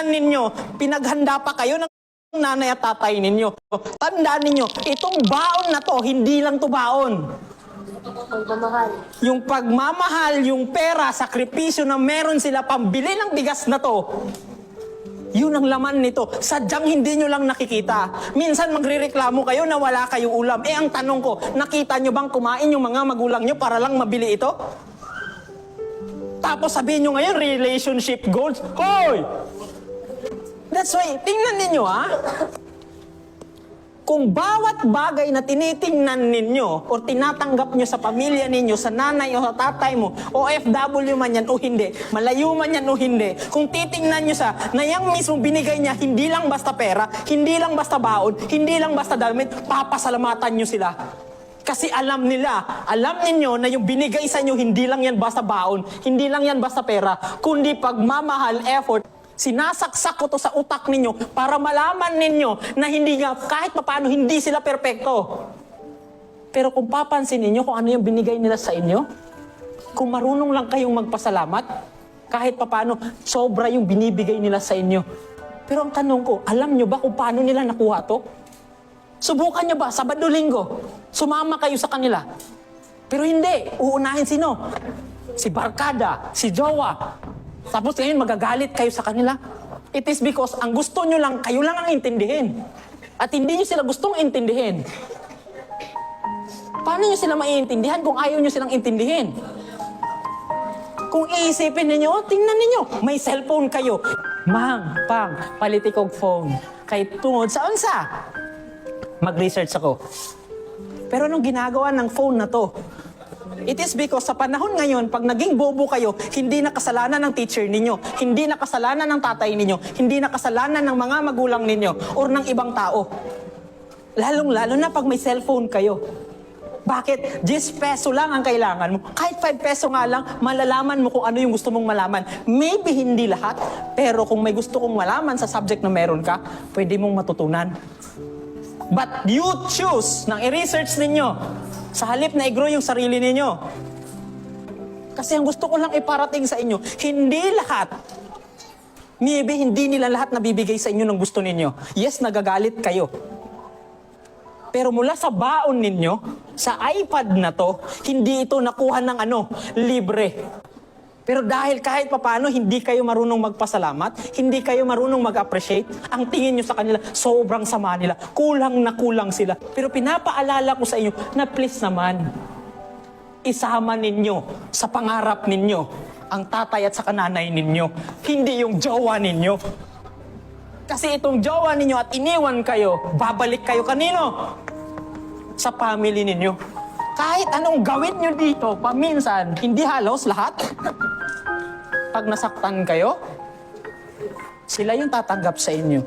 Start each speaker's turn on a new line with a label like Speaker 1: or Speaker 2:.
Speaker 1: ninyo, pinaghanda pa kayo ng nanay at tatay ninyo. Tandaan ninyo, itong baon na to, hindi lang to baon. Yung pagmamahal, yung pera, sakripisyo na meron sila pambili ng bigas na to, yun ang laman nito. Sadyang hindi nyo lang nakikita. Minsan magrereklamo kayo na wala kayong ulam. Ang tanong ko, nakita nyo bang kumain yung mga magulang nyo para lang mabili ito? Tapos sabihin nyo ngayon, relationship goals. Hoy! That's why, tingnan ninyo kung bawat bagay na tinitingnan ninyo o tinatanggap nyo sa pamilya ninyo, sa nanay o sa tatay mo, o OFW man yan o hindi, malayo man yan o hindi, kung titingnan nyo na yung mismo binigay niya, hindi lang basta pera, hindi lang basta baon, hindi lang basta damit, papasalamatan nyo sila. Kasi alam ninyo na yung binigay sa inyo, hindi lang yan basta baon, hindi lang yan basta pera, kundi pagmamahal, effort. Sinasaksak ko to sa utak ninyo para malaman ninyo na hindi nga, kahit papaano, hindi sila perpekto. Pero kung papansin ninyo kung ano yung binigay nila sa inyo, kung marunong lang kayong magpasalamat, kahit papaano, sobra yung binibigay nila sa inyo. Pero ang tanong ko, alam nyo ba kung paano nila nakuha to? Subukan nyo ba, Sabado-Linggo, sumama kayo sa kanila? Pero hindi, uunahin sino? Si barkada, si jowa. Tapos ngayon magagalit kayo sa kanila. It is because ang gusto nyo lang, kayo lang ang intindihin. At hindi nyo sila gustong intindihin. Paano nyo sila maiintindihan kung ayaw nyo silang intindihin? Kung iisipin ninyo, tingnan ninyo, may cellphone kayo. Mang, pang, palitikog phone. Kahit tungod sa unsa. Mag-research ako. Pero anong ginagawa ng phone na to? It is because sa panahon ngayon, pag naging bobo kayo, hindi na kasalanan ng teacher ninyo, hindi na kasalanan ng tatay ninyo, hindi na kasalanan ng mga magulang ninyo, or ng ibang tao. Lalong-lalo na pag may cellphone kayo. Bakit? 10 peso lang ang kailangan mo. Kahit 5 peso nga lang, malalaman mo kung ano yung gusto mong malaman. Maybe hindi lahat, pero kung may gusto kong malaman sa subject na meron ka, pwede mong matutunan. But you choose nang i-research ninyo sa halip na i-grow yung sarili ninyo. Kasi ang gusto ko lang iparating sa inyo, hindi lahat, maybe hindi nila lahat nabibigay sa inyo ng gusto ninyo. Yes, nagagalit kayo. Pero mula sa baon ninyo, sa iPad na to, hindi ito nakuha ng libre. Pero dahil kahit papano hindi kayo marunong magpasalamat, hindi kayo marunong mag-appreciate, ang tingin nyo sa kanila, sobrang sama nila. Kulang na kulang sila. Pero pinapaalala ko sa inyo na please naman, isama ninyo sa pangarap ninyo ang tatay at sa kananay ninyo, hindi yung jowa ninyo. Kasi itong jowa ninyo at iniwan kayo, babalik kayo kanino? Sa family ninyo. Kahit anong gawin nyo dito, paminsan, hindi halos lahat. Pag nasaktan kayo, sila yung tatanggap sa inyo.